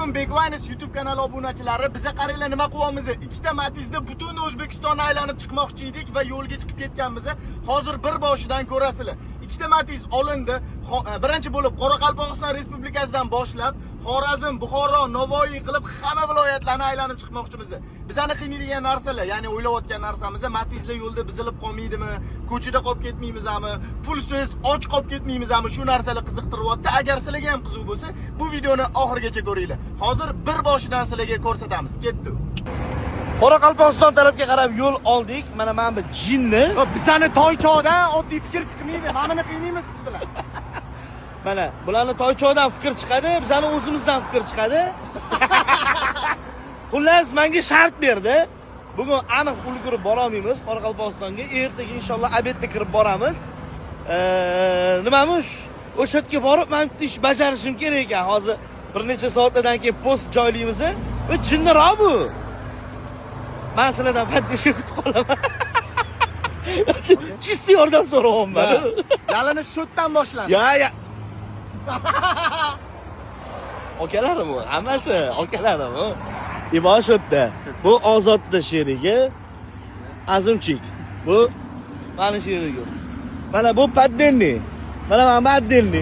bugun Begwines YouTube kanali obunachilari biza qaranglar nima qilyapmiz. Ikkita Matizda butun O'zbekistonni aylanib chiqmoqchi edik va yo'lga chiqib ketganmiz. Hozir bir boshidan ko'rasizlar. Ikkita Matiz olindi. Birinchi bo'lib Qoraqalpog'iston Respublikasidan boshlab Xorazm, Buxoro, Navoiy qilib hamma viloyatlarni aylanib chiqmoqchimiz. Bizani qiynaydigan narsalar, ya'ni o'ylayotgan narsamiz, Matizlar yo'lda bizilib qolmaydimi, ko'chada qolib ketmaymizmi, pulsiz, och qolib ketmaymizmi, shu narsalar qiziqtiryapti. Agar sizlarga ham qiziq bo'lsa, bu videoni oxirigacha ko'ringlar. Hozir bir boshidan sizlarga ko'rsatamiz. Ketdi. Qoraqalpog'iston tarafga qarab yo'l oldik. Mana bu jinni. Bizani Toychoqdan oddiy fikr chiqmaydi. Mana buni qiynaymiz siz bilan. Mana bularni Toychoqdan fikr chiqadi, bizani o'zimizdan fikr chiqadi. Xullas, menga shart berdi. Bugun aniq ulgurib bora olmaymiz Qoraqalpog'istonga. Ertaga inshaalloh obedga kirib boramiz. Nimamish? O'sha yerga borib, men bitta ish bajarishim kerak ekan. Hozir bir necha soatlardan keyin post joylaymiz. Va jinniroq bu. Men sizlardan fatishga kutib qolaman. Chisti yordam so'rayapman. Yalinish shotdan boshlandi. Ya. Okalarim bu, hammasi okalarim bu. İbosh o'tdi. Bu Ozodda sherigi. Azimchik. Bu meni sherigim. Mana bu Paddenni. Mana men Paddenni.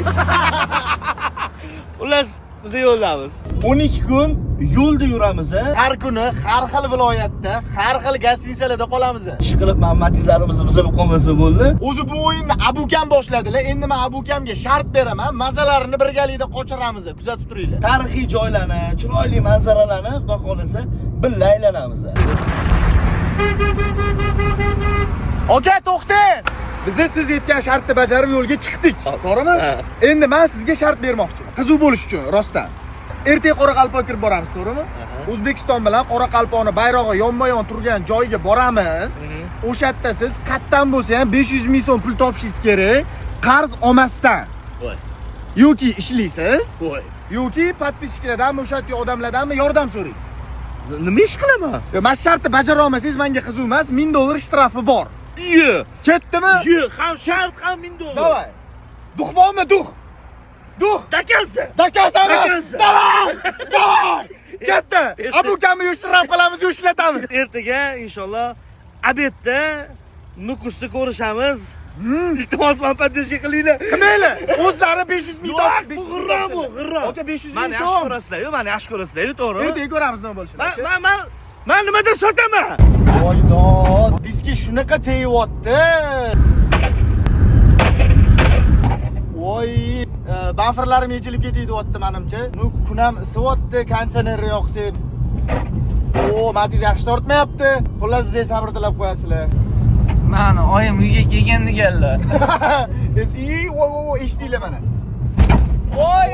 Xullas, biz yo'ldamiz. 12 kun yo'lda yuramiz. Har kuni har xil viloyatda, har xil gostinitsalarda qolamiz. Ish qilib Matizlarimizni buzilib qolmasa bo'ldi. O'zi bu o'yinni Abukam boshladilar. Endi men Abukamga shart beraman, mazalarini birgalikda qochiramiz. Kuzatib turinglar. Tarixiy joylarni, chiroyli manzaralarni xudo xolasa birga aylanamiz. Aka, to'xtang. Biz siz aytgan shartni bajarib yo'lga chiqdik. To'g'rimi? Endi men sizga shart bermoqchiman. Qiziq bo'lish uchun, rostdan. Ertaga Qoraqalpoqqa kirib boramiz, to'g'rimi? O'zbekiston bilan Qoraqalpoqning bayrog'i yonma-yon turgan joyga boramiz. O'sha yerda siz qattan bo'lsa ham 500 ming so'm pul topishingiz kerak, qarz olmasdan. Voy. Yoki ishlaysiz, Voy. yoki podpischilardan, o'sha yerda odamlardanmi yordam so'raysiz. Nima ish qilaman? Men shartni bajara olmasangiz menga qiziq emas, $1000 shtrafi bor. Yo'q. Ketdimi? Yo'q, ham shart, ham $1000. Davay. Duh bormi, duh? Duh. Dakansa. Dakasami? Dakansa. Davay. Davay. Ketdi. Abukamni yushtirib qolamiz, yushlatamiz. Ertaga inshaalloh obedda Nukusda ko'rishamiz. Iltimos, men podдержка qilinglar. Qilmaylar. O'zlari 500 ming topib, bu g'irrom bu, g'irrom. Aka 500 Meni ming yaxshi so'm. ko'rasizlar-ku, meni yaxshi ko'rasizlar-ku, to'g'ri? Ertaga ko'ramiz nima bo'lishini. Men nimadan sotaman? Voydo, diski shunaqa teyyapti. Voy, bamferlarim yechilib ketyapti menimcha. Nu kunam isivyapti, konditsioner yoqsa. Matiz yaxshi tortmayapti. Xullas bizga sabr tilab qo'yasizlar. Mana oyim uyga kelgan deganlar. Eshitdinglar mana. Voy!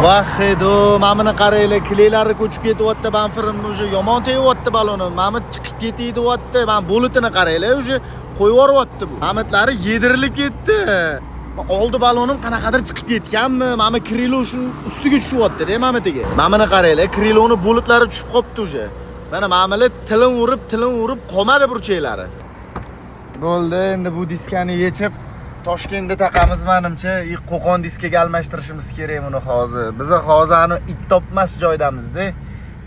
Vahido, mana qaranglar, kliylari ko'chib ketyapti, bamferim o'sha yomon teyyapti balonim. Mana chiqib ketyapti. Men bo'litini qaranglar, o'sha qo'yib yuboryapti bu. Mametlari yedirilib ketdi. Oldi balonim qanaqadir chiqib ketganmi? Mana krilo shuni ustiga tushyapti-da, mamatiga. Mana qaranglar, kriloni bo'litlari tushib qopti o'sha. Mana mamalar tilin urib qolmadi burchaklari. Bo'ldi, endi bu diskani yechib Toshkentda taqamiz menimcha, Qo'qon diskaga almashtirishimiz kerak buni hozir. Biz hozir ani it topmas joydamizda.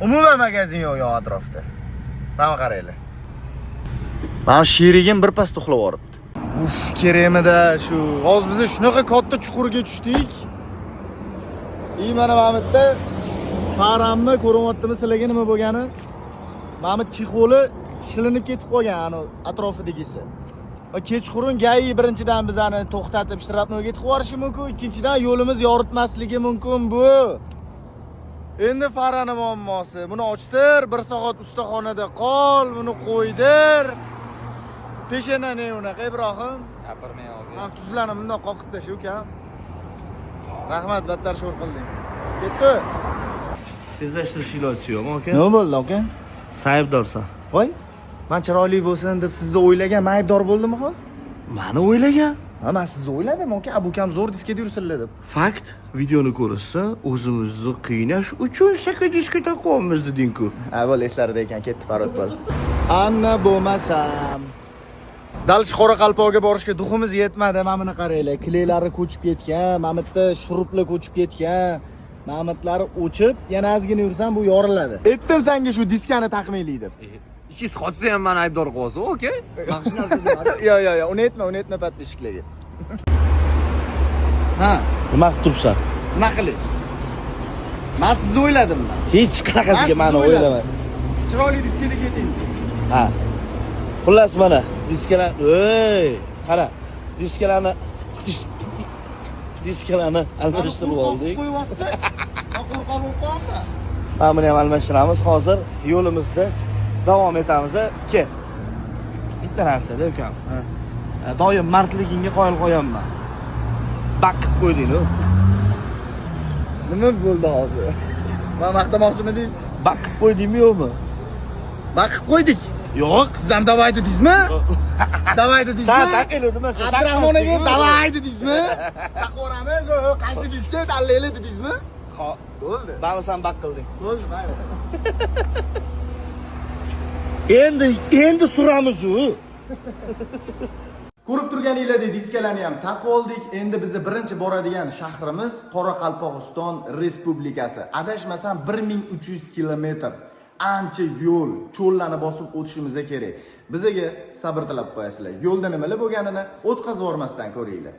Umuman magazin yo'q yon atrofda. Mana qaranglar. Men sherigim bir pas uxlab yoribdi. Uf, kerakmida shu. Hozir biz shunaqa katta chuqurga tushdik. Mana bu yerda faramni ko'ryaptimi sizlarga nima bo'lgani? Mana chexoli shilinib ketib qolgan ani atrofidagisi. Va kechqurun gai birinchidan bizani to'xtatib shtrapnoga yetib qorishi mumkin, ikkinchidan yo'limiz yoritmasligi mumkin bu. Endi farani muammosi. Buni ochtir, 1 soat ustaxonada qol, buni qo'ydir. Peshana ne unaqa Ibrohim? Gapirmay olgan. Men tuzlarni bundoq qoqib tashay ukam. Rahmat, battar sho'r qilding. Ketdi. Tezlashtirish iloji yo'qmi, aka? Nima bo'ldi, aka? Saybdorsan. Voy, men chiroyli bo'lsin deb sizni o'ylagan, men aybdor bo'ldimmi hozir? Meni o'ylagan. Men sizni o'yladim, aka, Abukam zo'r diskada yursinlar deb. Fakt, videoni ko'rsa, o'zimizni qiynash uchun saka diska taqamiz deding-ku. Ha, bo'l eslarida ekan, ketdi parod bo'l. Anna bo'lmasam. Dalsh Qoraqalpoqqa borishga duximiz yetmadi. Mana buni qaranglar, kliylari ko'chib ketgan, mana bu yerda shuruplar ko'chib ketgan. Ma'matlari o'chib, yana ozgina yursam bu yoriladi. Aytdim senga shu diskani taqmaylik deb. Ishingiz qotsa ham meni aybdor qilyapsiz, oke? Yo, uni aytma подписчикlarga. Ha, Nima qilib turibsan? nima qilay? Men sizni o'yladim. Hech qanaqasiga meni o'ylama. Chiroyli diskada keting. Ha. Xullas mana diskalar, qara. Diskalarni almashtirib oldik. Qo'yapsiz. Men qo'rqib qoldim. Mana buni ham almashtiramiz. Hozir yo'limizda davom etamiz. Kel. Bitta narsa-da, ukam. Doim mardligingga qoyil qo'yaman. Baqib qo'yding-ku. Nima bo'ldi hozir? Men maqtamoqchimidingiz? Baqib qo'ydingmi yo'qmi? Baqib qo'ydik. Yo'q. Siz ham davay dedingizmi? Davay dedingizmi? Sen taqildim men. Abdurahmon aka davay dedingizmi? Taqvoramiz, qaysi diska tanlaylik dedingizmi? Bo'ldi. Ba'zi sen baq qilding. Bo'ldi, mayli. Endi suramiz-u. Ko'rib turganingizdek diskalarni ham taqib oldik. Endi biz birinchi boradigan shahrimiz Qoraqalpog'iston Respublikasi. Adashmasam 1300 kilometr. Ancha yo'l, cho'llarni bosib o'tishimiz kerak. Bizga sabr tilab qo'yasizlar. Yo'lda nimalar bo'lganini o'tkazib yormasdan ko'ringlar.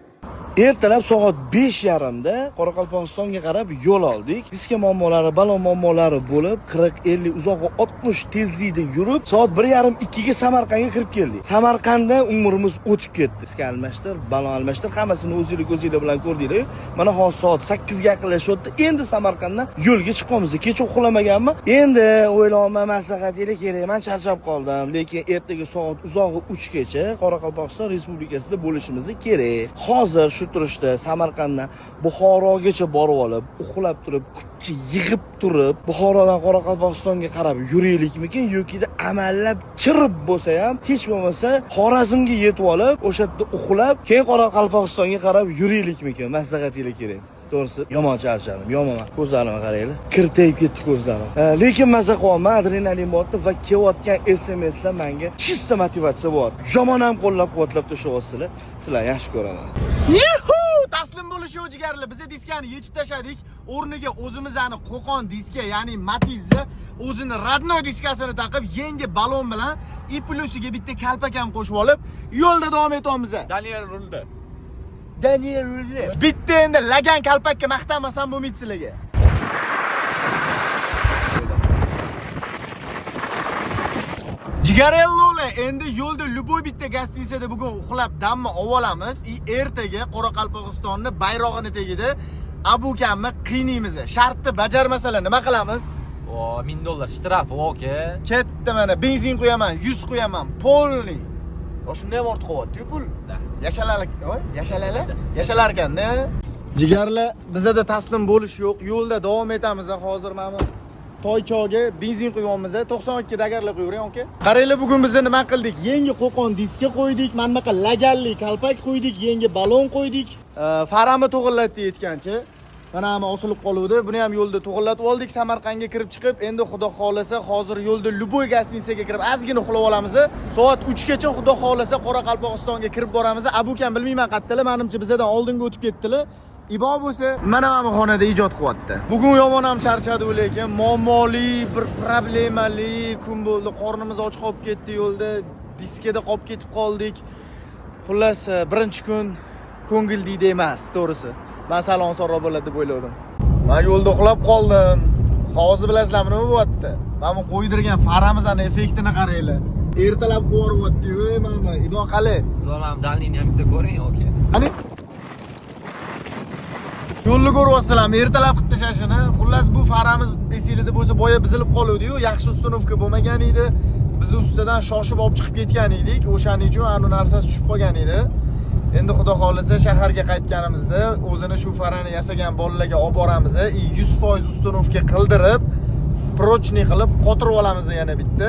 Ertalab soat 5:30 da Qoraqalpog'istonga qarab yo'l oldik. Diska muammolari, balon muammolari bo'lib, 40-50 uzog'i 60 tezlikda yurib, soat 1:30-2 ga Samarqandga kirib keldik. Samarqandda umrimiz o'tib ketdi. Diska almashtir, balon almashtir, hammasini o'zingizlar bilan ko'rdinglar. Mana hozir soat 8 ga yaqinlashyapti. Endi Samarqanddan yo'lga chiqamiz. Kecha uxlamaganman. Endi o'ylayman, maslahatingiz kerak. Men charchab qoldim, lekin ertaga soat uzog'i 3 gacha Qoraqalpog'iston Respublikasida bo'lishimiz kerak. Hozir shu turishda Samarqanddan Buxorogacha borib olib, uxlab turib, kuchcha yig'ib turib, Buxorodan Qoraqalpog'istonga qarab yuraylikmikin yoki amallab chirib bo'lsa ham, hech bo'lmasa Xorazmga yetib olib, o'sha yerda uxlab, keyin Qoraqalpog'istonga qarab yuraylikmikin, maslahatingiz kerak. To'g'risi, yomon charchadim, yomon. Ko'zlarimga qaranglar. Kirtayib ketdi ko'zlarim. Lekin maza qilyapman, adrenalin bo'lyapti va kelayotgan SMSlar menga chista motivatsiya bo'lyapti. Yomon ham qo'llab-quvvatlab tashyapsizlar. Sizlar yaxshi ko'raman. Yuhu! Taslim bo'lish yo'q jigarlar. Biz diskani yechib tashladik. O'rniga o'zimizning Qo'qon diska, ya'ni Matiz'ni o'zini Radnoy diskasini taqib, yangi balon bilan iplusiga bitta kalpak ham qo'shib olib, yo'lda davom etamiz. Daniel Rulda. Bitta endi lagan kalpakka maqtanmasam bo'lmaydi sizlarga. Jigarellolar, endi yo'lda Luboy bitta gastinsiyada bugun uxlab damni olamiz. Ertaga Qoraqalpog'istonni bayrog'ini tagida abukamni qiynaymiz. Shartni bajarmasalar nima qilamiz? $1000 shtrafi, oke. Ketdi mana, benzin qo'yaman, 100 qo'yaman, polni. Shunday ham ortiq qilyapti-ku pul. Yashalar ekanda. Jigarlar, bizda taslim bo'lish yo'q. Yo'lda davom etamiz. Hozir mana Toychoga benzin quyapmiz. 92 dagarlar qo'yavering, aka. Qaranglar, bugun biz nima qildik? Yangi Qo'qon diska qo'ydik, mana bunaqa laganli kalpak qo'ydik, yangi balon qo'ydik. Farami to'g'illatdi aytgancha. Mana ham osilib qoluvdi. Buni ham yo'lda to'g'illatib oldik. Samarqandga kirib chiqib, endi xudo xolasa hozir yo'lda Luboy gastinsiyasiga kirib, ozgina uxlab olamiz. Soat 3 gacha xudo xolasa Qoraqalpog'istonga kirib boramiz. Abukam bilmayman qayerdalar, menimcha bizdan oldinga o'tib ketdilar. Ibo bo'lsa, mana mana xonada ijod qilyapti. Bugun yomon ham charchadi lekin muammoli, bir problemali kun bo'ldi. Qornimiz och qolib ketdi yo'lda, diskada qolib ketib qoldik. Xullas, birinchi kun ko'ngildiyda emas, to'g'risi. Men salon-soro bo'ladi deb o'yladim. Men yo'lda uxlab qoldim. Hozir bilasizlarmi nima bo'lyapti? Mana bu qo'ydirgan faramizning effektini qaranglar. Ertalab qo'yryapti-yu, mana Ibo qali. Zo'ram dalini ham bitta ko'ring, oke. Qani? Yo'lni ko'ryapsizlarmi? Ertalab qilib tashlashini. Xullas bu faramiz esingizda bo'lsa, boya bizilib qoluvdi-yu, yaxshi ustunovka bo'lmagan edi. Biz ustidan shoshib olib chiqib ketgan edik. O'shaning uchun anu narsasi tushib qolgan edi. Endi xudo xolasa shaharga qaytganimizda o'zini shu farani yasagan bolalarga olib boramiz. 100% ustunovka qildirib, prochniy qilib qotirib olamiz yana bitta.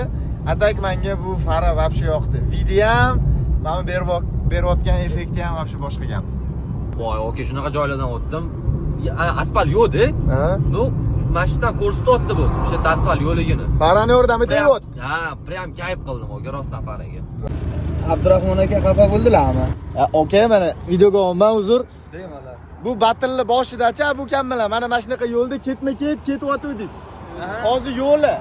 Atak menga bu fara vobshe yoqdi. Video ham, mana berayotgan effekti ham vobshe boshqa gap. Voy, oke, shunaqa joylardan o'tdim. Asfalt yo'q-da. No, mashinadan ko'rsatyapti bu. O'sha asfalt yo'ligini. Farani yordamida tegyapti. Ha, prям kayf qildim oke, rostdan faraga. Abdurahmon aka xafa bo'ldilarmi? Oke, mana videoga olman uzr. Deymanlar. Bu batilni boshidacha bu kam bilan mana shunaqa yo'lda ketma-ket ketyotgandik. Hozir yo'li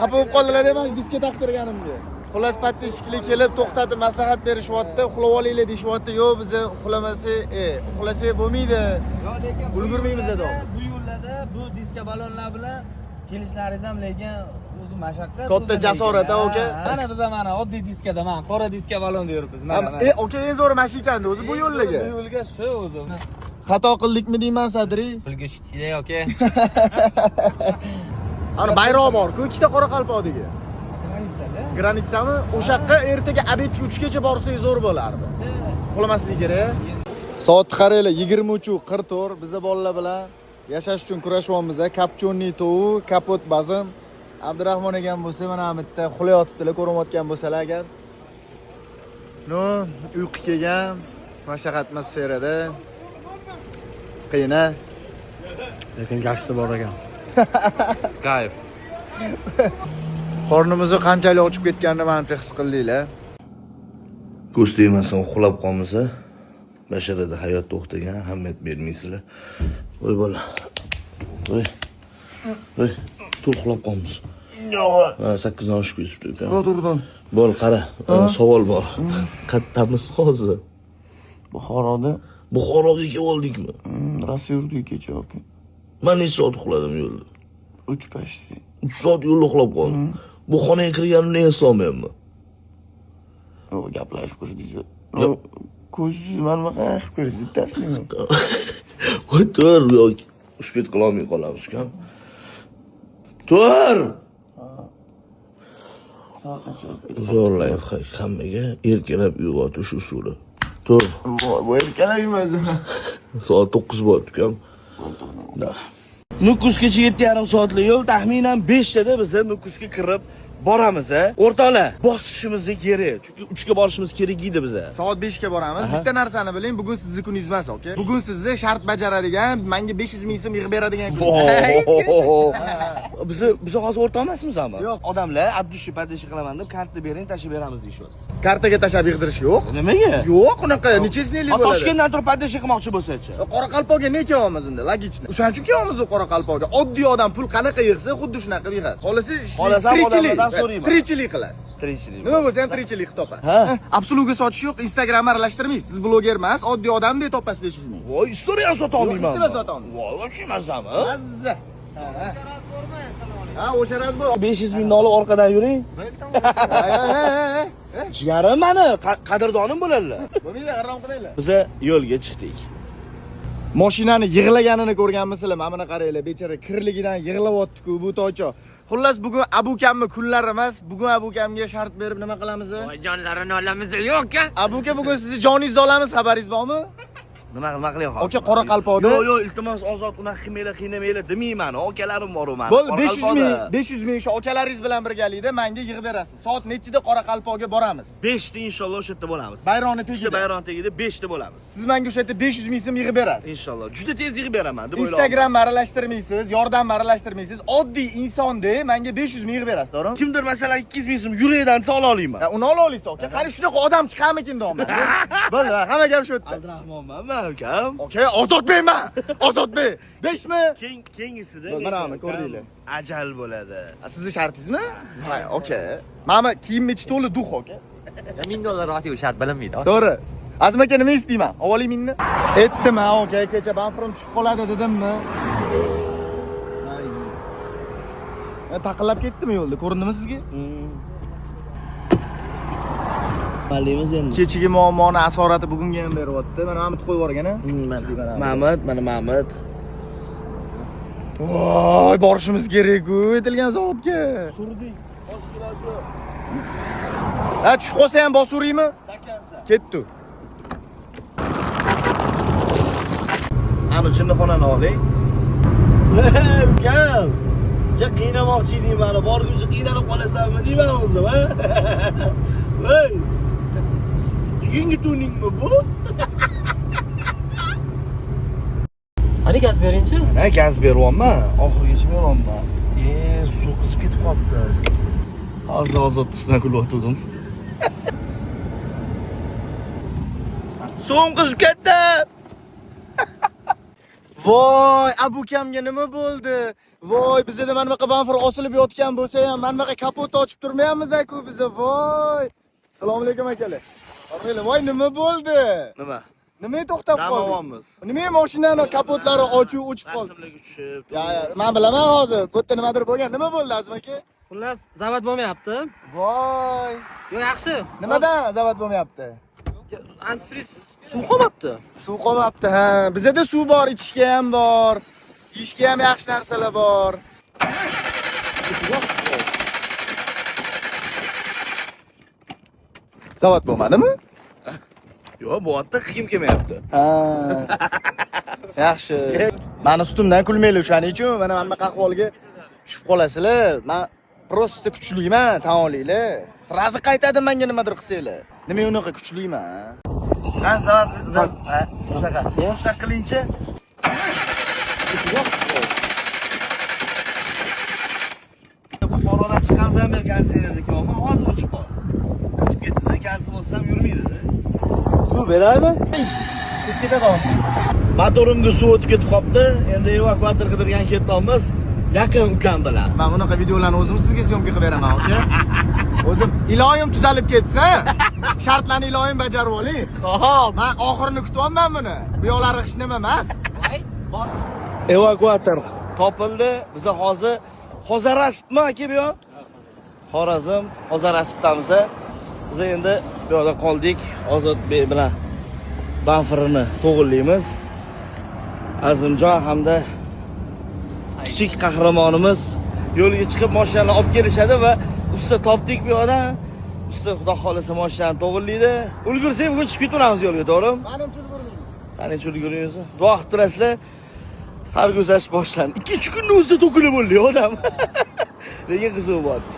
xafa bo'lib qoldilar deb mana diska taqtirganimga. Xullas подписчиклар kelib to'xtatib maslahat berishyapti, uxlab olinglar deyishyapti. Yo'q, biz uxlasak bo'lmaydi. Yo'q, lekin ulgurmaymiz dedi. Bu yo'llarda bu diska balonlar bilan kelishlaringiz ham lekin o'zi mashaqqat. Katta jasorat, aka. Mana biz mana oddiy diskada, mana qora diska balon deyapmiz. Aka, eng zo'r mashikanda o'zi bu yo'llarga. Bu yo'lga shu o'zi. Xato qildikmi deyman, Sadri? Pulga shitida aka. Ana bayroq bor-ku, ikkita Qoraqalpoqdagi. Granitsada. Granitsami? O'sha yoqqa ertaga obedga 3 gacha borsangiz zo'r bo'lardi. Uxlamaslik kerak. Soat qaranglar 23:44. Biz bolalar bilan yashash uchun kurashyapmiz. Kapchonniy tovuq, kapot bazm. Abdurahmon ekan bo'lsa, mana bu yerda uxlayotibdilar, ko'rmayotgan bo'lsalar agar. No, uyqu kelgan, mashaqqat atmosferada. Qiyin-a? Lekin gashti bor ekan. Kayf. Qornimizni qanchalik ochib ketganini menimcha his qildinglar. Ko'z tegmasdan uxlab qolmasa, basharada hayot to'xtagan, ahamiyat bermaysizlar. Voy bola. Voy. Tur uxlab qolmiz. Yo'q. 8 dan oshib ketibdi ekan. Turdim. Bol qara, savol bor. Qattamiz hozir. Buxoroda Buxoroga kelib oldikmi? Rossiya yurdik kecha aka. Men necha soat uxladim yo'lda? 3 pashti. 3 soat yo'lda uxlab qoldim. Bu xonaga kirganimni eslolmayapman. O gaplashib ko'rdingiz. Ko'zingiz mana bunaqa qilib ko'rasiz, taslim. Voy tur, yo'q. Uspet qilolmay qolamiz ku. Tur! Zo'rlayib hammaga erkalab uyg'otish usuli. Tur. Bu erkalab emas. Soat 9 bo'ldi-ku. Nukusgacha 7,5 soatlik yo'l, taxminan 5 tada biz Nukusga kirib boramiz. O'rtoqlar, bosishimiz kerak. Chunki 3 ga borishimiz kerak edi biza. Soat 5 ga boramiz. Bitta narsani biling, bugun sizni kuningiz emas, aka. Bugun sizni shart bajaradigan, menga 500 ming so'm yig'ib beradigan kun. Biz hozir o'rtoq emasmiz ama? Yo'q. Odamlar abdushi padishi qilaman deb karta bering, tashib beramiz deyishyapti. Kartaga tashab yig'dirish yo'q. Nimaga? Yo'q, unaqa necha sinlik bo'ladi. Toshkentdan turib padishi qilmoqchi bo'lsa-chi? Qoraqalpoqga ne kelyapmiz unda? Logichni. O'shaning uchun kelyapmiz Qoraqalpoqga. Oddiy odam pul qanaqa yig'sa, xuddi shunaqa yig'asiz. Xolasi tirikchilik qilasiz. Tirikchilik. Nima bo'lsa ham tirikchilik topasiz. Ha? Absolutga sotish yo'q, Instagramni aralashtirmaysiz. Siz bloger emas, oddiy odamdek topasiz 500 ming. Voy, istoriya sota olmayman. Istoriya sota olmayman. Voy, o'sha mazami? Mazza. Ha, o'sha razbor. 500 mingni olib orqadan yuring. Jigarim mani, qadrdonim bo'ladilar. Bo'lmaydi, harom qilinglar. Biz yo'lga chiqdik. Mashinani yig'laganini ko'rganmisizlar? Mana buni qaranglar, bechara kirligidan yig'layapti-ku bu to'ycha. Xullas bugun abukamni kunlari emas, bugun abukamga shart berib nima qilamiz? Voy jonlarini olamiz yo'q-ku. Abuka bugun sizni joningizni olamiz, xabaringiz bormi? Nima qilyapsiz? Aka Qoraqalpoqda. Yo'q, iltimos ozod unaqa qilmanglar, qiynamanglar demayman. Akalarim bor u meni. Bo'l 500 ming shu akalaringiz bilan birgalikda menga yig'ib berasiz. Soat nechida Qoraqalpoqga boramiz? 5 ta inshaalloh o'sha yerda bo'lamiz. Bayrog'ni Ikkita tegida. bayron tegida 5 ta bo'lamiz. Siz menga o'sha yerda 500 ming so'm yig'ib berasiz. Inshaalloh. Juda tez yig'ib beraman deb o'ylayman. Instagramni aralashtirmaysiz, yordamni aralashtirmaysiz. Oddiy insonda menga 500 ming yig'ib berasiz, to'g'rimi? Kimdir masalan 200 ming so'm yuragidan ola olmayman. Uni ola olasiz, aka. Qani shunaqa odam chiqarmikin deyman. Bo'l, hamma gap shu yerda. Abdurahmonman, ukam. Aka, Ozodbekman. Ozodbek. 5 mi? Kengisida Mana buni ko'rdinglar. Ajal bo'ladi. Sizni shartingizmi? Ha, okey. Mana kiyimni ichi to'la duh, aka. $1000 Rossiya shart bilinmaydi. To'g'ri. Azim aka nima istayman? Avvaliy mingni. Aytdim-a, aka, kecha banfirim tushib qoladi dedimmi? Taqillab ketdimi yo'lda? Ko'rindimi sizga? Malimiz endi. Kechagi muammoni asorati bugunga ham beryapti. Mana Mahmud qo'yib yuborgan-a? Mahmud. Voy, borishimiz kerak-ku aytilgan zavodga. Surdik. Ha, tushib qolsa ham bosuraymi? Ketdi. Ana chinnixonani oling. Ukam. Ja qiynamoqchi eding meni. Borguncha qiynalib qolasanmi deyman o'zim, ha? Voy. Yangi tuningmi bu? Qani gaz bering-chi? Ha, gaz beryapman. Oxirigacha beryapman. Suv qisib ketib qolibdi. Hozir ozod sizdan kulyotgandim. Suv qisib ketdi. Voy, abukamga nima bo'ldi? Voy, bizda mana bunaqa bamfir osilib yotgan bo'lsa ham, mana bunaqa kapot ochib turmayapmiz-ku biz. Voy. Assalomu alaykum akalar. Qormaylar, voy nima bo'ldi? Nima? Nimaga to'xtab qoldik? Damoqmiz. Nimaga mashinani kapotlari ochiq uchib qoldi? Taqsimlik tushib. Ya, men bilaman hozir. Bu yerda nimadir bo'lgan. Nima bo'ldi Azim aka? Xullas, zavod bo'lmayapti. Voy. Yo'q, yaxshi. Nimadan zavod bo'lmayapti? Antifriz suv qolmabdi. Suv qolmabdi, ha. Bizda suv bor, ichishga ham bor. Yeyishga ham yaxshi narsalar bor. Zavod bo'lmadimi? Yo'q, bu yerda kim kelmayapti. Ha. Yaxshi. Mani ustimdan kulmanglar o'shaning uchun mana bunaqa ahvolga tushib qolasizlar. Men prosta kuchliman, tan olinglar. Sirazi qaytadi menga nimadir qilsanglar. Nima unaqa kuchliman? Ha, zavod. Ha, shunaqa. Shunaqa qilingchi. Buxorodan chiqamsan men konsernerdagi ammo hozir o'chib qoldi. Qisib ketdi-da, kansi bo'lsam yurmaydi-da. Suv beraymi? Kechida qol. Motorimga suv o'tib ketib qopti. Endi evakuator qidirgan ketamiz. Yaqin ukam bilan. Men bunaqa videolarni o'zim sizga syomka qilib beraman, aka. O'zim iloyim tuzalib ketsa, shartlarni iloyim bajarib oling. Xo'p. Men oxirini kutyapman buni. Bu yoqlari hech nima emas. Evakuator topildi. Biz hozir Hozarasibmi aka bu yoq? Xorazm, Hozarasibdamiz. Biz endi bu yerda qoldik. Ozodbek bilan bamfirini to'g'irlaymiz. Azimjon hamda kichik qahramonimiz yo'lga chiqib mashinani olib kelishadi va usta topdik bu yoqda. Usta xudo xolasa mashinani to'g'irlaydi. Ulgursak bugun chiqib ketaveramiz yo'lga, to'g'rimi? Menimcha ulgurmaymiz. Saningcha ulgurmaysiz. Duo qilib turasizlar. Sarguzasht boshlandi. 2-3 kunning o'zida to'kilib bo'ldi odam. Lekin qiziq bo'ldi.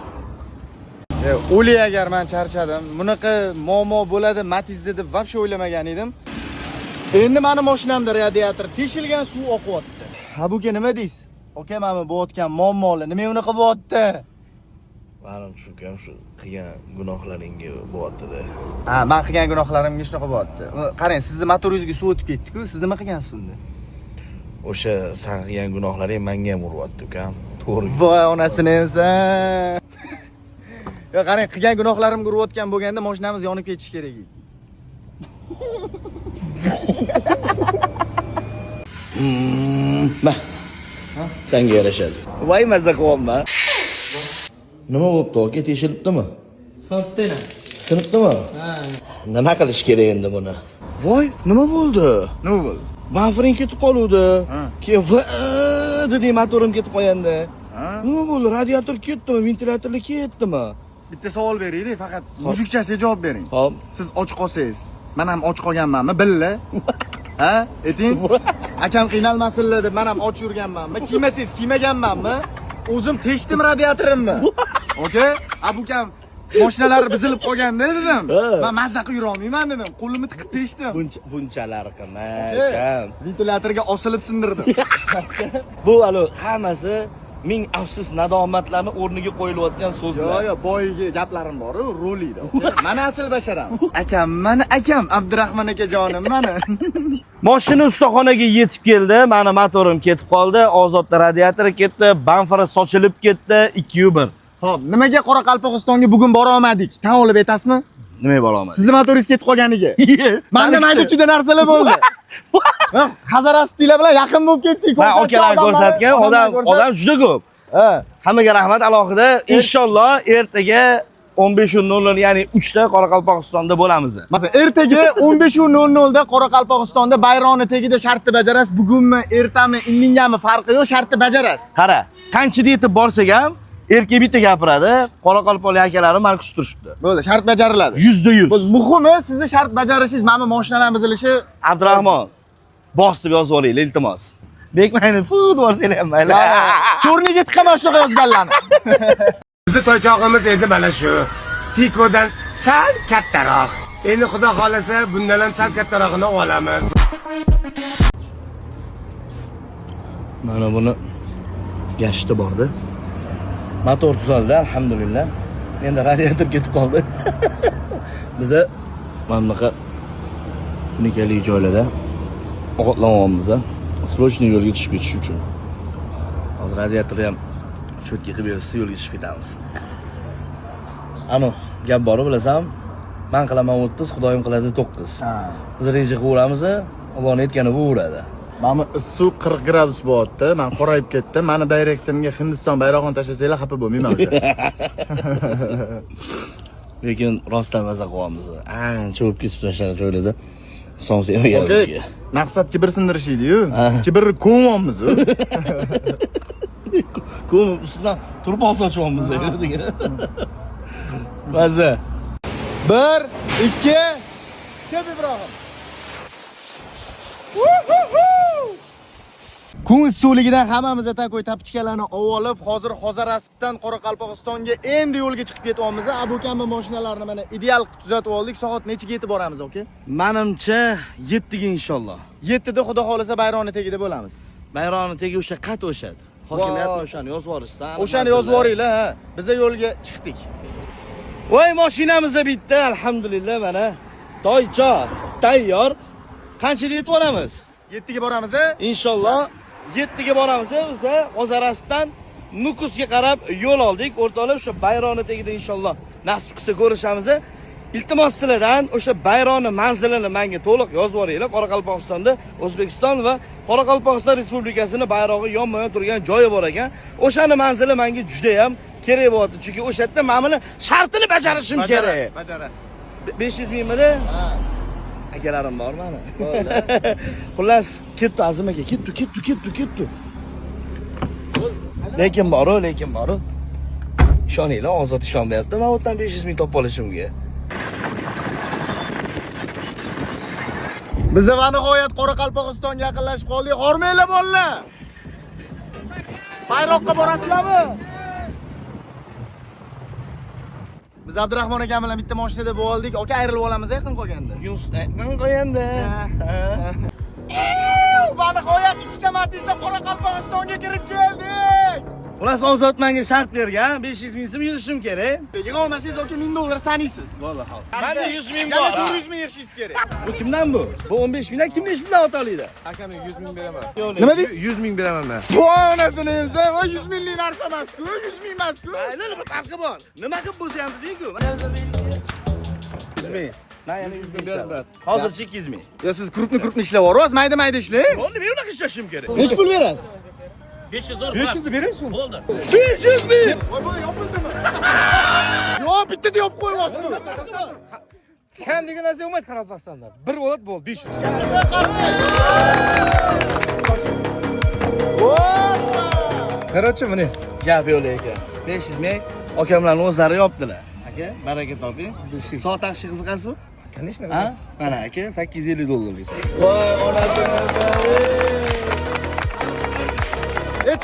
O'li agar men charchadim, bunaqa muammo bo'ladi, Matizda deb vobshe o'ylamagan edim. Endi meni mashinamda radiator teshilgan, suv oqyapti. Ha buga nima deysiz? Aka, mana bo'layotgan muammolar nima unaqa bo'lyapti? Ma'lum tushungan shu qilgan gunohlaringga bo'lyapti-da. Ha, men qilgan gunohlarimga shunaqa bo'lyapti. Qarang, sizni motoringizga suv o'tib ketdi-ku, siz nima qilgansiz unda? O'sha sen qilgan gunohlaring menga ham uryapti, ukam. To'g'ri. Voy, onasini emsan. Yo, qarang, qilgan gunohlarimga urayotgan bo'lganda mashinamiz yonib ketishi kerak edi. Ma. Senga yarashadi. Voy mazza qilyapman. Nima bo'pti, aka? Teshilibdimi? Sinibdimi? Sinibdimi? Ha. Nima qilish kerak endi buni? Voy, nima bo'ldi? Nima bo'ldi? Bamfiring ketib qoluvdi. Keyin dedi motorim ketib qolganda. Nima bo'ldi? Radiator ketdimi? Ventilyatorlar ketdimi? Bitta savol beraylik, faqat mushukchasiga javob bering. Xo'p. Siz och qolsangiz, men ham och qolganmanmi? Billa. Ha? Ayting. Akam qiynalmasinlar deb men ham och yurganmanmi? Kiymasangiz kiymaganmanmi? O'zim teshdim radiatorimni. Okay? Abukam mashinalari buzilib qolganda dedim. Men mazza qilib yura olmayman dedim. Qo'limni tiqib teshdim. Bunchalar qilmay. Ventilyatorga osilib sindirdim. Bu alo hammasi ming afsus nadomatlarni o'rniga qo'yilayotgan so'zlar. Yo'q, boyiga gaplarim bor-ku, rolida. Mana asl basharam. Akam, mani akam Abdurahmon akajonim mani. Mashina ustaxonaga yetib keldi. Mani motorim ketib qoldi, Ozodda radiatori ketdi, bamfari sochilib ketdi, 2-1. Xo'p, nimaga Qoraqalpog'istonga bugun bora olmadik? Tan olib aytasizmi? Nimaga bora olmadik? Sizni motoringiz ketib qolganiga. Menda mayda-chuyda narsalar bo'ldi. Hazarasiblar bilan yaqin bo'lib ketdik. Men okalar ko'rsatgan, odam juda ko'p. Ha. Hammaga rahmat alohida. Inshaalloh ertaga 15:00 ya'ni 3 da Qoraqalpog'istonda bo'lamiz. Masalan, ertaga 15:00 da Qoraqalpog'istonda bayrog'ini tagida shartni bajarasiz. Bugunmi, ertami, indingami farqi yo'q, shartni bajarasiz. Qara, qanchida yetib borsak ham erkak bitta gapiradi, qoraqalpoqlik akalarim meni kutishibdi. Bo'ldi, shart bajariladi. 100%. Bu muhimi sizni shart bajarishingiz, mana mashinalarning buzilishi. Abdurahmon, bosib yozib olaylik, iltimos. Bekmayni fut borsanglar ham mayli. Cho'rniga tiqaman shunaqa yozganlarni. Bizni to'ychog'imiz endi mana shu. Tikodan sal kattaroq. Endi xudo xolasa bundan ham sal kattarog'ini olamiz. Mana buni gashti bordi. Motor tuzaldi, alhamdulillah. Endi radiator ketib qoldi. Biza mana bunaqa tunikali joylarda ovqatlanyapmiz. Srochniy yo'lga chiqib ketish uchun. Hozir radiatorni ham cho'tga qilib bersa yo'lga chiqib ketamiz. Ano, gap bor bilasan. Men qilaman 30, Xudoyim qiladi 9. Ha. Biz reja qilaveramiz, Allohning aytgani bo'laveradi. Mana issiq 40 gradus bo'lyapti. Men qorayib ketdim. Mani direktorimga Hindiston bayrog'ini tashlasanglar xafa bo'lmayman o'sha. Lekin rostdan maza qilyapmiz. Ancha o'pib kesib tashlagan joylarda sonsi yo'q. Maqsad kibr sindirish edi-yu. Kibrni ko'myapmiz. Ko'mib ustidan turpoq sochyapmiz degan. Maza. 1, 2, Sep Ibrohim. Kun suvligidan hammamiz atakoy tapchikalarni olib, hozir Xozarasibdan Qoraqalpog'istonga endi yo'lga chiqib ketyapmiz. Abu Kambi mashinalarni mana ideal qilib tuzatib oldik. Soat nechiga yetib boramiz, oka? Menimcha 7 ga inshaalloh. 7 da xudo xolasa bayrog'ni tagida bo'lamiz. Bayrog'ni tegi o'sha qat o'shadi. Hokimiyat o'shani yozib yuborishsa. O'shani yozib yuboringlar, ha. Biz yo'lga chiqdik. Voy mashinamiz da bitta, alhamdulillah mana. Toycha tayyor. Qanchaga yetib boramiz? 7 ga boramiz, ha? Inshaalloh 7 ga boramiz. Biz Xozarasibdan Nukusga qarab yo'l oldik. O'rtoqlar, o'sha bayroqni tagida inshaalloh nasib qilsa ko'rishamiz. Iltimos sizlardan o'sha bayroqni manzilini menga to'liq yozib yuboringlar. Qoraqalpog'istonda O'zbekiston va Qoraqalpog'iston Respublikasining bayrog'i yonma-yon turgan joyi bor ekan. O'shani manzili menga juda ham kerak bo'lyapti. Chunki o'sha yerda men buni shartini bajarishim kerak. Bajarasiz. 500 mingmidi? Ha. Akalarim bor mana. Xullas, ketdi Azim aka, ketdi. Lekin boru. Ishoninglar, ozod ishonmayapti. Men o'tdan 500 ming topib olishimga. Biz va nihoyat Qoraqalpog'istonga yaqinlashib qoldik. Hormanglar bolalar. Bayroqqa borasizlarmi? Biz Abdurahmon aka bilan bitta mashinada bo'ldik. Aka ayrilib olamiz yaqin qolganda. Yaqin qolganda. Va nihoyat ikkita Matizda Qoraqalpog'istonga kirib keldik. Xullas, ozod menga shart bergan, 500 ming so'm yig'ishim kerak. Yig'a olmasangiz aka 1000 dollar sanaysiz. Vallahi. Menda 100 ming bor. Yana 400 ming yig'ishingiz kerak. Bu kimdan bu? Bu 15 mingdan kimni ish bilan otalaydi? Akamga 100 ming beraman. Nima deysiz? 100 ming beraman men. Voy onasini yemsa, voy 100 minglik narsa emas-ku, 100 ming emas-ku. Aynan bir farqi bor. Nima qilib bo'lsa-ham deyku. 100 ming. Men yana 100 ming beraman. Hozircha 200 ming. Ya siz krupni ishlab yuborasiz, mayda ishlang. Bo'ldi, men unaqa ishlashim kerak. Nech pul berasiz? 500 ni berasizmi? Bo'ldi. 500 ming. Voy, bu yopildimi? Yo'q, bittada yopib qo'yibsiz-ku. Kandiga narsa umid Qoraqalpog'istonda. Bir bo'ladi, bo'ldi 500. Короче, mana Gap yo'q ekan. 500 ming akamlarning o'zlari yopdilar. Aka, baraka toping. Soat taqshi qiziqasizmi? Конечно. Ha? Mana aka, 850 dollarga. Voy onasini.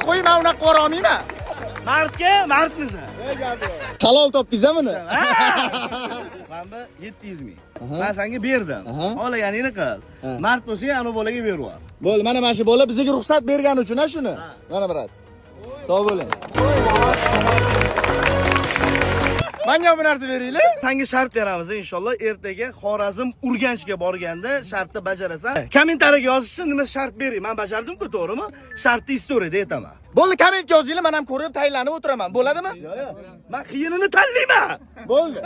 Qo'y, men unaqa qora olmayman. Mardmiz. Halol topdingiz-a buni? Men bu 700 ming. Men senga berdim. Olaganingni qil. Mard bo'lsang, ana bolaga berib yubor. Bo'ldi, mana shu bola bizga ruxsat bergani uchun-a shuni. Mana brat. Sog' bo'ling. Menga bir narsa beringlar. Senga shart beramiz inshaalloh. Ertaga Xorazm Urganchga borganda shartni bajarasan. Kommentariyaga yozishsin, nima shart bering. Men bajardim-ku, to'g'rimi? Shartni istoriyada aytaman. Bo'ldi, kommentga yozinglar, men ham ko'rib tayinlanib o'tiraman. Bo'ladimi? Yo'q. Men qiyinini tanlayman. Bo'ldi.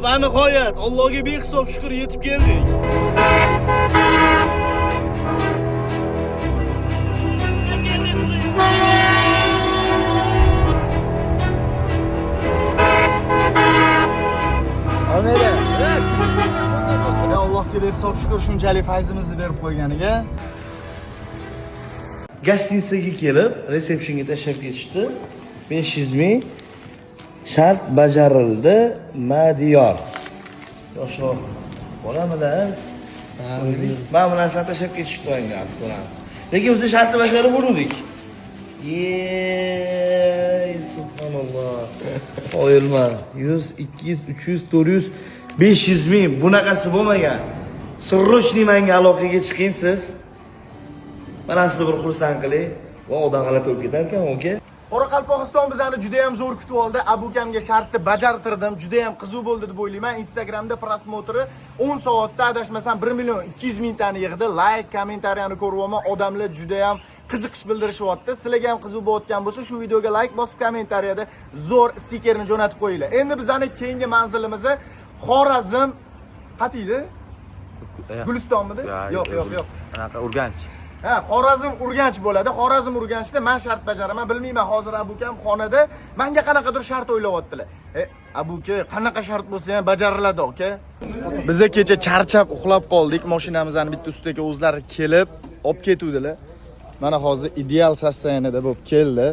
Va nihoyat Allohga behisob shukr yetib keldik. Ya Allohga behisob shukr shunchalik fayzimizni berib qo'yganiga. Gostinitsaga kelib, resepsiyonga tashlab ketishdi. 500 ming shart bajarildi. Madiyor. Yoshroq bolamida. Men bu narsani tashlab ketishdi menga aslan. Lekin biz shartni bajarib bo'ldik. Subhanalloh. Qo'yilma. 100, 200, 300, 400, 500 ming bunaqasi bo'lmagan. Sirrochni menga aloqaga chiqing siz. Mana sizni bir xursand qiling. Va odam g'alati bo'lib ketar ekan, oka. Qoraqalpog'iston bizani juda ham zo'r kutib oldi. Abukamga shartni bajartirdim. Juda ham qiziq bo'ldi deb o'ylayman. Instagramda prosmotri 10 soatda adashmasam 1.200.000 tani yig'di. Like, kommentariyani ko'ryapman. Odamlar juda ham qiziqish bildirishyapti. Sizlarga ham qiziq bo'layotgan bo'lsa, shu videoga like bosib, kommentariyada zo'r stikerni jo'natib qo'yinglar. Endi bizani keyingi manzilimiz Xorazm qatiydi? Gulistonmidi? Yo'q. Anaqa Urganch. Ha, Xorazm Urganch bo'ladi. Xorazm Urganchda men shart bajaraman. Bilmayman, hozir abukam xonada menga qanaqadir shart o'ylayaptilar. Abuka, qanaqa shart bo'lsa ham bajariladi, aka. Biz kecha charchab uxlab qoldik. Mashinamizni bitta ustiga o'zlari kelib, olib ketuvdilar. Mana hozir ideal sostoyaniyada bo'lib keldi.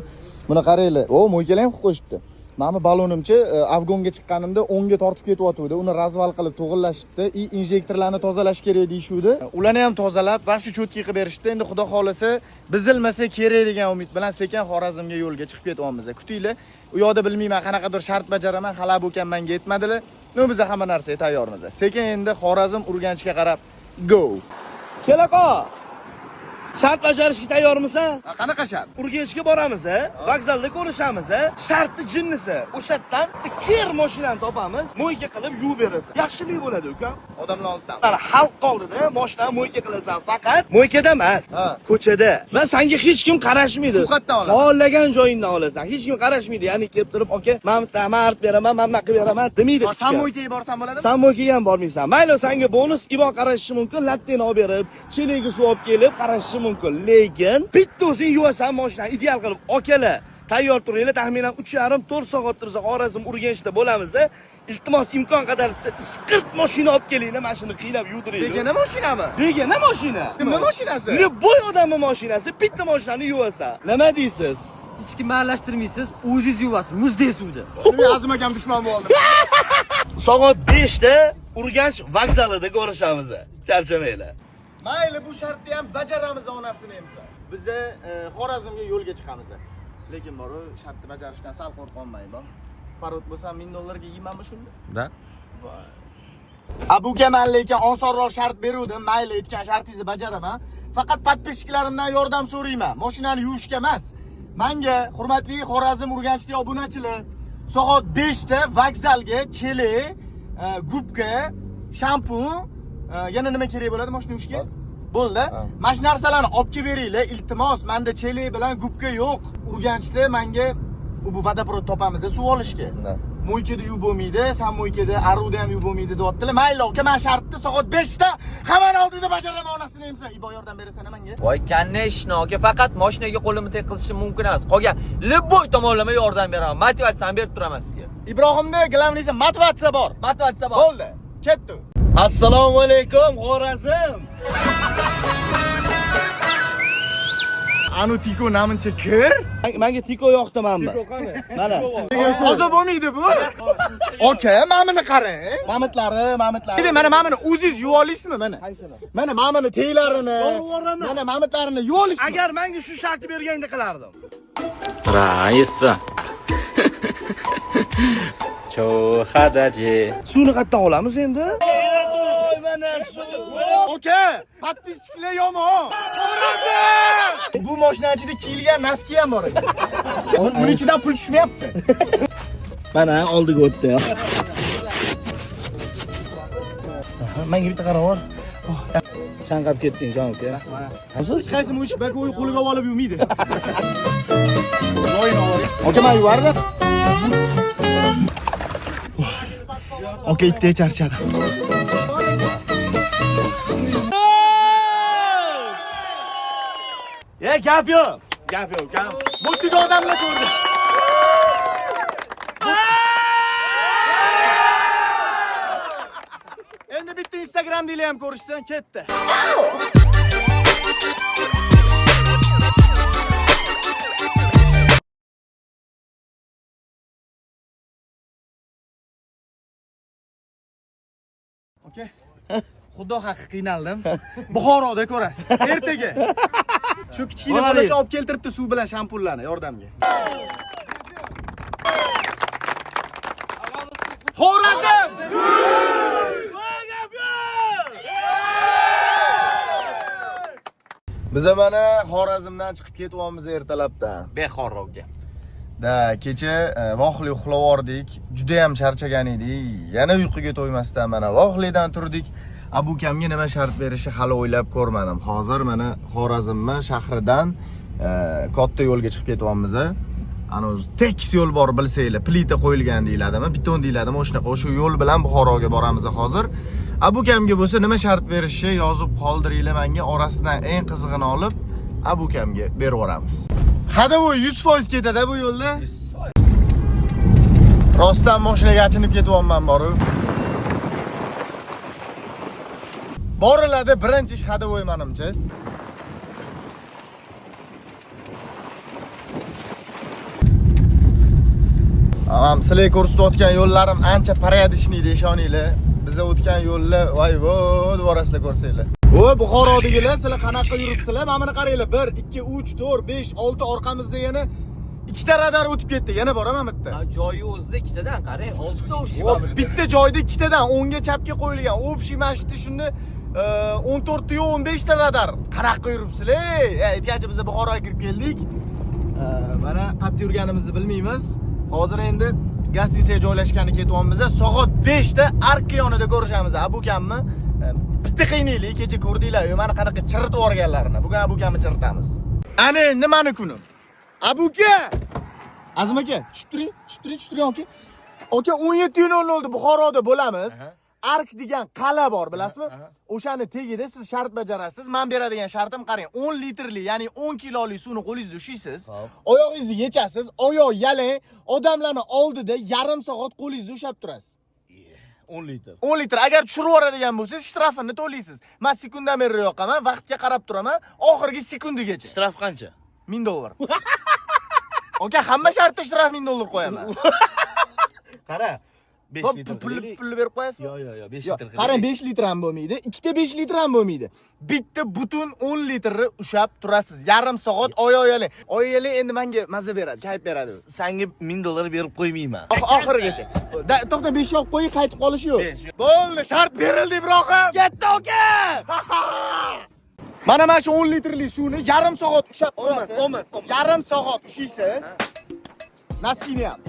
Buni qaranglar. Mo'ykalar ham qo'yishibdi. Meni balonimcha Afgonga chiqqanimda 10 ga tortib ketyapti. Uni razval qilib to'g'irlashibdi. Injektorlarni tozalash kerak deyshuvdi. Ularni ham tozalab, vaqti cho'tki qilib berishdi. Endi xudo xolasa bizilmasa kerak degan umid bilan sekin Xorazmga yo'lga chiqib ketyapmiz. Kutinglar. U yoqda bilmayman qanaqadir shart bajaraman. Hali bu kam menga yetmadilar. Biz hamma narsaga tayyormiz. Sekin endi Xorazm Urganchga qarab go. Kelaqo. Shart bajarishga tayyormisan? Qanaqa shart? Urganchga boramiz, vokzalda ko'rishamiz, shartni jinnisi. O'shatdan kir mashinani topamiz, mo'yka qilib yuvib berasiz. Yaxshilik bo'ladi, ukam. Odamlar oldidan. Mana xalq qoldida, mashinani mo'yka qilasan, faqat mo'ykada emas, ko'chada. Va senga hech kim qarashmaydi. Suhbatdan olasan. Xohlagan joyingdan olasan. Hech kim qarashmaydi. Ya'ni kelib turib, "Aka, men artib beraman, men bunaqa qilib beraman" demaydi. Sen mo'ykaga borsan bo'ladimi? Sen mo'ykaga ham bormaysan. Mayli, senga bonus ibo qarashishi mumkin, latteni olib berib, cheliga suv olib kelib qarashishi mumkin. Lekin bitta o'zing yuvasan mashinani ideal qilib, "Okalar, tayyor turinglar, taxminan 3,5-4 soat tursa Xorazm Urganchda bo'lamiz. Iltimos imkon qadar skirt mashina olib kelinglar, mana shuni qiylab yuvdiringlar." Begona mashinami? Begona mashina. Nima mashinasi? Boy odamning mashinasi, bitta mashinani yuvasan. Nima deysiz? Hech kim aralashtirmaysiz, o'zingiz yuvasiz, muzdek suvda. Men Azim akam dushman bo'ldim. Soat 5 da Urganch vokzalida ko'rishamiz. Charchamanglar. Mayli, bu shartni ham bajaramiz onasini emsa. Biz Xorazmga yo'lga chiqamiz. Lekin bor, shartni bajarishdan sal qo'rqolmayman. Parod bo'lsa $1000 ga yeymanmi shunda? Da. Voy. Abuga men lekin osonroq shart beruvdim. Mayli, aytgan shartingizni bajaraman. Faqat podpishchiklarimdan yordam so'rayman. Mashinani yuvishga emas. Menga, hurmatli Xorazm Urganchlik obunachilar, soat 5 da vokzalga chele, gubka, shampun, yana nima kerak bo'ladi mashina yuvishga? Bo'ldi. Mana shu narsalarni olib kelib beringlar. Iltimos, menda chele bilan gubka yo'q. Urganchda menga bu vodoprovod topamiz suv olishga. Mo'ykada yuvib bo'lmaydi, san mo'ykada aruda ham yuvib bo'lmaydi deyaptilar. Mayli, aka, men shartni soat 5 da hamon oldingda bajaraman onasini emsa. Ibo yordam berasan menga. Voy, конечно, aka, faqat mashinaga qo'limni tekkizishim mumkin emas. Qolgan любой tomonlama yordam beraman. Motivatsiyani berib turaman sizga. Ibrohimda gilamlisa motivatsiya bor. Motivatsiya bor. Bo'ldi. Ketdi. Assalomu alaykum, Xorazm. Anu tiko namuncha kir? Menga tiko yoqdi mana. Mana. Toza bo'lmaydi bu. Aka, mana buni qarang. Mamitlari. Mana buni o'zingiz yuva olasizmi mana? Qaysini? Mana buni teylarini. Mana mamitlarini yuva olasizmi? Agar menga shu shartni berganda qilardim. Raisa. Cho'xadaji. Suvni qayerdan olamiz endi? Voy, mana suv. Aka, podpisklar yomon. Bu mashina ichida kiyilgan naski ham bor ekan. Uning ichidan pul tushmayapti. Mana oldiga o'tdi. Menga bitta qarab ol. Chanqab ketding, jon uka. Hech qaysi mushuk bako'yi qo'liga olib yurmaydi. Voyni oling. Aka, men yuvardim. Aka, itga charchadim. Gap yo'q. Gap. Bu tiga odamlar ko'rdi. Endi bitta Instagramda ham ko'rishdan ketdi. Okay. Xudo haqqi qiynaldim. Buxoroda ko'rasiz. Ertaga. Shu kichkina bolacha olib keltiribdi suv bilan shampunlarni yordamga. Xorazm! Biz mana Xorazmdan chiqib ketyapmiz ertalabdan. Bexorrovga. Da kecha vohli uxlavordik. Juda ham charchagan edik. Yana uyquga to'ymasdan mana vohlidan turdik. Abukamga nima shart berishi hali o'ylab ko'rmadim. Hozir mana Xorazmma shahridan katta yo'lga chiqib ketyapmiz. Ana o'zi tekis yo'l bor bilsanglar, plita qo'yilgan deyiladimi, beton deyiladimi, o'shanaqa o'sha yo'l bilan Buxoroga boramiz hozir. Abukamga bo'lsa nima shart berishi yozib qoldiringlar menga, orasidan eng qizig'ini olib Abukamga berib yuboramiz. Hadovoy 100% ketadi bu yo'lda. Rostdan mashinaga achinib ketyapman boru. Boriladi, birinchi ish hadovoy menimcha. Amam sizlar ko'rsatayotgan yo'llarim ancha paryadishniy ishoninglar. Biz o'tgan yo'llar voy vorasida ko'rsanglar. Voy Buxorodagilar, sizlar qanaqa yuribsizlar? Mana buni qaranglar. 1 2 3 4 5 6 orqamizda yana ikkita radar o'tib ketdi. Yana boraman bitta. Joyi o'zida ikkitadan qarang, 6 ta o'shish. Bitta joyda ikkitadan o'ngga chapga qo'yilgan. Общий masjidda shunda 14 ta 15 ta radar. Qanaqa yuribsizlar? Aytgancha biz Buxoroga kirib keldik. Mana qayerda yurganimizni bilmaymiz. Hozir endi gastinisaga joylashgani ketyapmiz. Soat 5 da arka yonida ko'rishamiz. Abukamni bitta qiynaylik, kecha ko'rdinglar-ku, mana qanaqa chiritib o'rganlarini. Bugun Abukamni chiritamiz. Ana endi meni kunim. Abuka! Azim aka, tushib turing aka. Aka 17:00 da Buxoroda bo'lamiz. Ark degan qala bor, bilasizmi? O'shani tegida siz shart bajarasiz. Men beradigan shartim qarang, 10 litrli, ya'ni 10 kiloli suvni qo'lingizda ushlaysiz. Oyog'ingizni yechasiz, oyoq yalang, odamlarni oldida yarim soat qo'lingizda ushab turasiz. 10 litr. 10 litr. Agar tushirib yuboradigan bo'lsangiz, shtrafini to'laysiz. Men sekundan beri yoqaman, vaqtga qarab turaman, oxirgi sekundigacha. Shtraf qancha? $1000. Aka, hamma shartda shtraf $1000 qo'yaman. Qara. 5 litr. Pulni berib qo'yasizmi? Yo'q, 5 litr. Qarang, 5 litr ham bo'lmaydi, ikkita 5 litr ham bo'lmaydi. Bitta butun 10 litrni ushab turasiz. Yarim soat oyoq-yalang. Oyoq-yalang endi menga maza beradi, kayf beradi. Senga $1000 berib qo'ymayman. Oxirigacha. To'xta, 5 yo'q qo'ying, qaytib qolish yo'q. Bo'ldi, shart berildi, Ibrohim. Ketdi aka. Mana shu 10 litrli suvni yarim soat ushab turasiz. Yarim soat ushlaysiz. Naskini ham.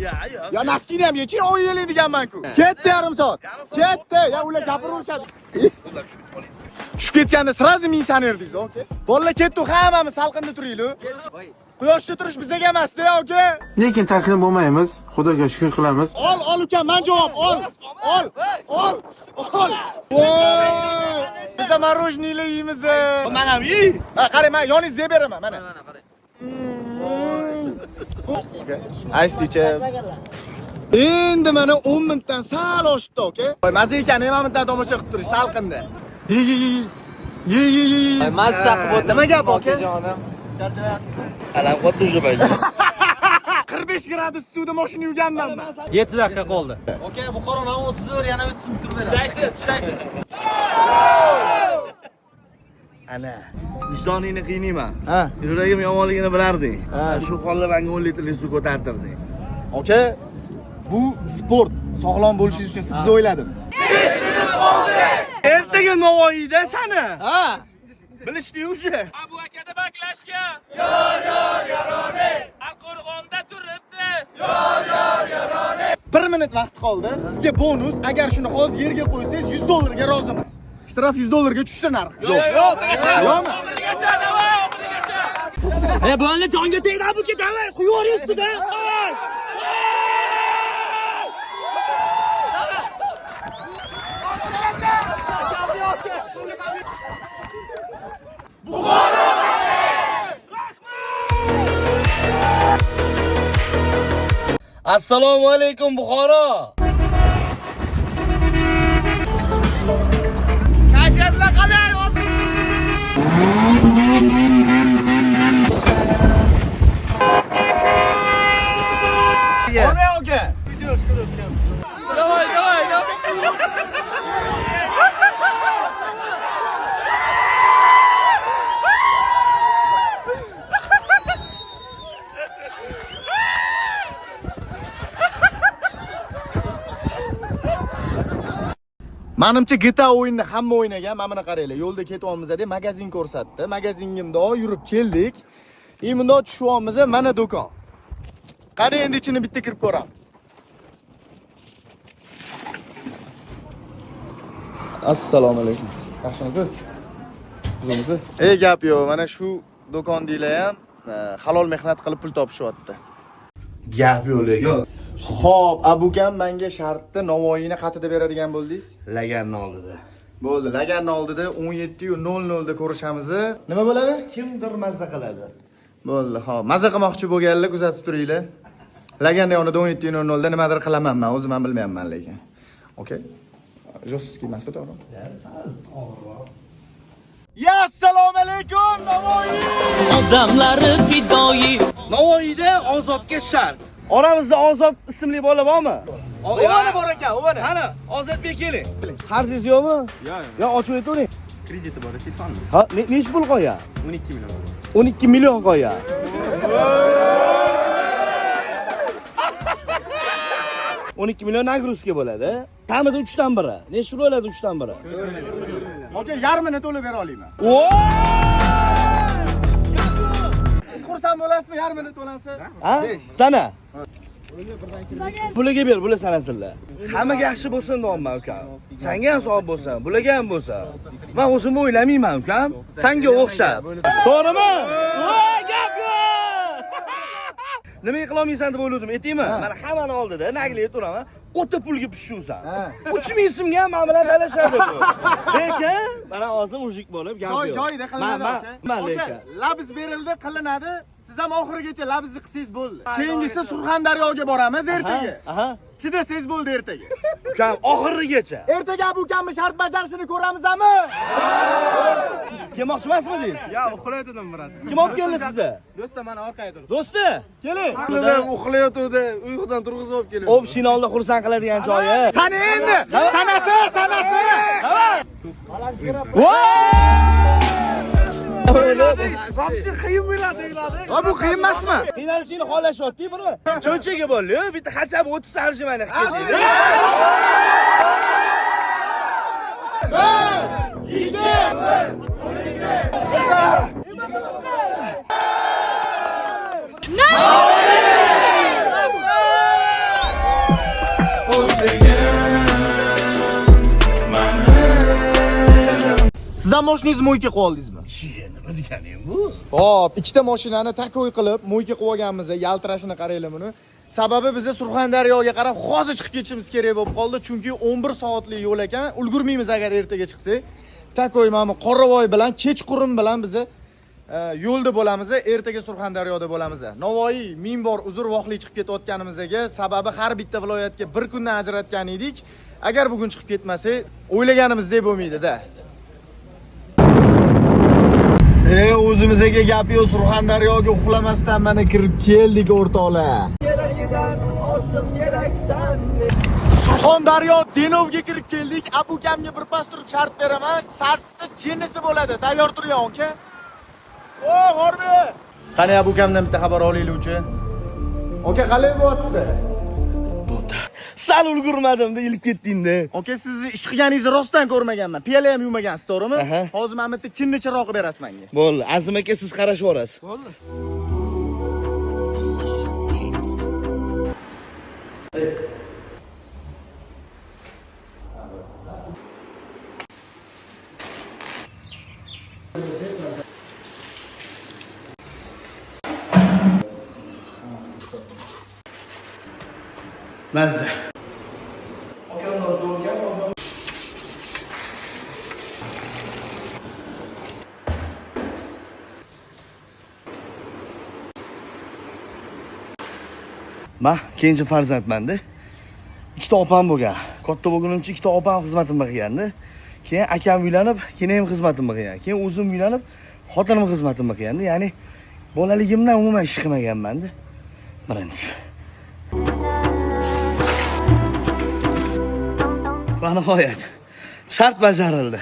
Ya naskini ham yeching, o'ylaylik deganman-ku. Ketdi yarim soat. Ketdi. Ya ular gapiraverishadi. Tushib ketganda sразу men sanerdingiz, aka. Bolalar ketdi, hammamiz salqinda turaylik. Quyoshda turish bizga emas-da, aka. Lekin taslim bo'lmaymiz. Xudoga shukr qilamiz. Ol ukam, men javob ol. Voy! Biz marojnilar yeymiz. Men ham yey. Qarang, men yoningizga beraman, mana. qarang. Aysicha. Endi mana 10 minutdan sal oshdi, aka. Maza ekan, nima minutdan tomosha qilib turish salqinda. Ye. Mazza qilib o'tiribsiz. Nima gap, aka? Jonim. Charchayapsizmi? Alam qotdi shu paytda. 45 gradus suvda mashina yurganman men. 7 daqiqa qoldi. Aka, Buxoro navosi zo'r, yana o'tsin turib beradi. Shidaysiz. Ana, vijdoningni qiynayman. Ha. Yuragim yomonligini bilarding. Ha. Shu holda menga 10 litrli suv ko'tartirding. Aka, bu sport, sog'lom bo'lishingiz uchun sizni o'yladim. 5 minut qoldi. Ertaga Navoiyda sani. Ha. Bilishding o'sha. Abu akada baklashga. Yorone. Aqo'rg'onda turibdi. Yorone. 1 minut vaqt qoldi. Sizga bonus, agar shuni hozir yerga qo'ysangiz $100 ga roziman. Shtraf $100 ga tushdi narx. Yo'qmi? Bo'ldi, jonga tegdi Abu aka, davay, quyib ustida. Assalomu alaykum Buxoro. Kayfiyatlar qalay hozir? Ona aka. Davay. Menimcha GTA o'yinni hamma o'ynagan. Mana buni qaranglar. Yo'lda ketyapmiz-da, magazin ko'rsatdi. Magazinga mundoq yurib keldik. Mundoq tushyapmiz, mana do'kon. Qani endi ichini bitta kirib ko'ramiz. Assalomu alaykum. Yaxshimisiz? Sizmisiz? Gap yo'q. Mana shu do'kondagilar ham halol mehnat qilib pul topishyapti. Gap yo'q lekin. Xo'p, abukam menga shartda Navoiyni qatida beradigan bo'ldingiz. Laganni oldida. Bo'ldi, laganni oldida 17:00 da ko'rishamiz. Nima bo'ladi? Kimdir mazza qiladi. Bo'ldi, xo'p. Maza qilmoqchi bo'lganlar kuzatib turinglar. Laganni yonida 17:00 da nimadir qilaman men, o'zim ham bilmayman lekin. Okay? Jostski emasmi, to'g'rimi? Ya assalomu alaykum Navoiy. Odamlari fidoyi. Navoiyda ozodga shart. Oramizda Ozod ismli bola bormi? O'g'ani bor ekan, o'g'ani. Qani, Ozodbek keling. Qarzingiz yo'qmi? Yo'q. Yo, ochib aytavering. Krediti bor, telefonmi? Ha, nech pul qo'ya? 12 million. 12 million qo'ya. o'n 12 million nagruzka bo'ladi. Kamida 3 dan 1. Nechta bo'ladi 3 dan 1? Okay, yarmini to'lab bera olayman. Siz xursand bo'lasizmi yarmini to'lansa? Ha? Sana. Puliga ber, bular sanasizlar. Hammaga yaxshi bo'lsin deyapman, ukam. Senga ham savob bo'lsin, bularga ham bo'lsin. Men o'zimni o'ylamayman, ukam. Senga o'xshab. To'g'rimi? Voy, gap yo'q. Nima qila olmaysan deb o'yladim, aytaymi? Mana hammani oldida naglab turaman. O'ta pulga pishuvsan. 3000 so'mga ham men bilan talashadi bu. Lekin, mana hozir mujik bo'lib gap yo'q. Joyida qilinadi aka. Okay, labz berildi, qilinadi. Siz ham oxirigacha labzni qilsangiz bo'ldi. Keyingisi Surxondaryoga boramiz ertaga. Aha. Chidasangiz bo'ldi ertaga. Ukam oxirigacha. Ertaga abu ukamni shart bajarishini ko'ramizmi? Siz kelmoqchi emasmidingiz? Ya, uxlaydi dedim brat. Kim olib keldi sizni? Do'stim meni orqaga turdi. Do'sti, keling. Uxlayotgandi, uyqudan turg'izib olib keldi. Ob Shinolda xursand qiladigan joyi. Sani endi, sanasi. Vobsi qiyin bo'ladi, o'yladi. Bu qiyin emasmi? Qiynalishingni xohlashyapti, bir. Cho'nchaga bo'ldi, bitta xachab 30 sarjimani qilib ketdi. Siz ham mashinangizni mo'yga qo'yib oldingizmi? Nima deganing bu? Hop, ikkita mashinani takoy qilib mo'yga qo'yib olganmiz. Yaltirashini qaranglar buni. Sababi biz Surxondaryoga qarab hozir chiqib ketishimiz kerak bo'lib qoldi, chunki 11 soatlik yo'l ekan. Ulgurmaymiz agar ertaga chiqsak. Takoy mana Qoravoy bilan kechqurun bilan biz yo'lda bo'lamiz, ertaga Surxondaryoda bo'lamiz. Navoiy ming bor uzr voqlik chiqib ketayotganimizga sababi har bitta viloyatga bir kundan ajratgan edik. Agar bugun chiqib ketmasak, o'ylaganimizdek bo'lmaydi-da. O'zimizga gap yo'q, Surxondaryoga uxlamasdan mana kirib keldik o'rtoqlar. Keragidan ortiq keraksan. Surxondaryo Denovga kirib keldik. Abukamga bir pas turib shart beraman. Shartni jinnisi bo'ladi. Tayyor turing, aka. G'orbi. Qani abukamdan bitta xabar olaylik-chi. Aka, qalay bo'pti? Sal ulgurmadim-da, ilib ketding-da. Aka, sizni ish qilganingizni rostdan ko'rmaganman. Piyola ham yumagansiz, to'g'rimi? Hozir men bitta chinni chiroq berasiz menga. Bo'ldi, Azim aka siz qarashib olasiz. Bo'ldi. Mazza. Ma, kenja farzandman-da. Ikkita opam bo'lgan. Katta bo'lgunimcha ikkita opam xizmatimni qilgandi. Keyin akam uylanib, keyin ham xizmatimni qilgan. Keyin o'zim uylanib, xotinim xizmatimni qilgandi. Ya'ni bolaligimdan umuman ish qilmaganman-da. Birinchisi. Va nihoyat shart bajarildi.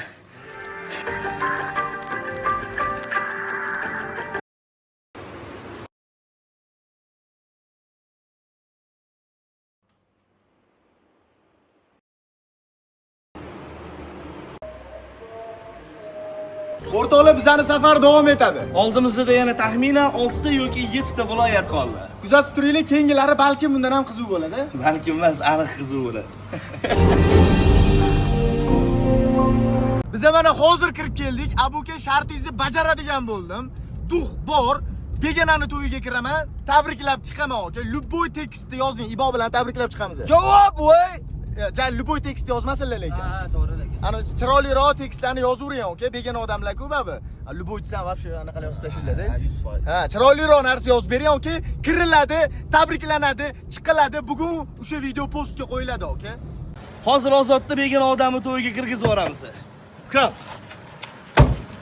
O'rtoqlar, bizning safar davom etadi. Oldimizda yana taxminan 6 ta yoki 7 ta viloyat qoldi. Kuzatib turinglar, keyingilari balkim bundan ham qiziq bo'ladi. Balki emas, aniq qiziq bo'ladi. Biz mana hozir kirib keldik. Abuka shartingizni bajaradigan bo'ldim. Duh bor. Begonani to'yiga kiraman, tabriklab chiqaman aka. Любой tekstni yozing, Ibo bilan tabriklab chiqamiz. Javob voy. Ja, любой tekst yozmasinlar lekin. Ha, to'g'ri lekin. Ana chiroyliroq tekstlarni yozavering aka. Begona odamlar-ku babi. Любой desam вообще anaqa yozib tashlaydi. 100%. Ha, chiroyliroq narsa yozib bering aka. Kiriladi, tabriklanadi, chiqiladi. Bugun o'sha video postga qo'yiladi aka. Hozir ozodda begona odamni to'yiga kirgizib yuboramiz. Kom.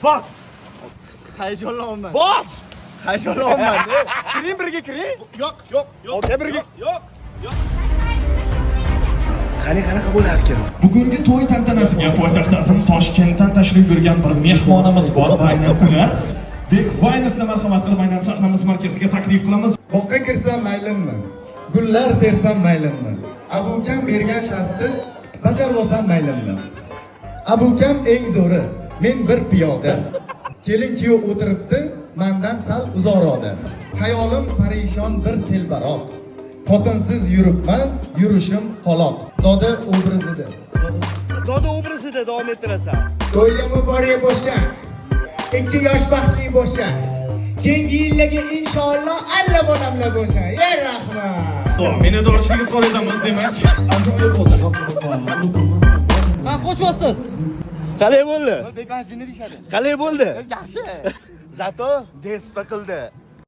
Bos. Hayajonlanmayman. Bos. Hayajonlanmayman. Kiring birga kiring. Yo'q, yo'q, yo'q. Aka birga. Yo'q. Qanaqa bo'larkan? Bugungi to'y tantanasiga poytaxt azim Toshkentdan tashrif buyurgan bir mehmonimiz bor va aynan ular Bek Waynes'ni marhamat qilib aynan sahnamiz markaziga taklif qilamiz. Boqqa kirsam maylimmi? Gullar tersam maylimmi? Abukam bergan shartni bajarib olsam maylimmi? Abukam eng zo'ri, men bir piyoda. Kelin kuyov o'tiribdi, mendan sal uzoqroqda. Xayolim parishon bir telbaroq. Xotinsiz yuribman, yurishim qoloq. Doda obrazida. Doda obrazida davom ettirasan. To'ylimi borga bo'lsa, 2 yosh baxtli bo'lsa, keyingi yillarga inshaalloh alla bolamlar bo'lsa. Ey rahmat. Minnatdorchilik izhor etamiz demak. Ha, qo'chyapsiz. Qalay bo'ldi? Bekmaz jinni deyshadi. Qalay bo'ldi? Yaxshi. Zato despa qildi.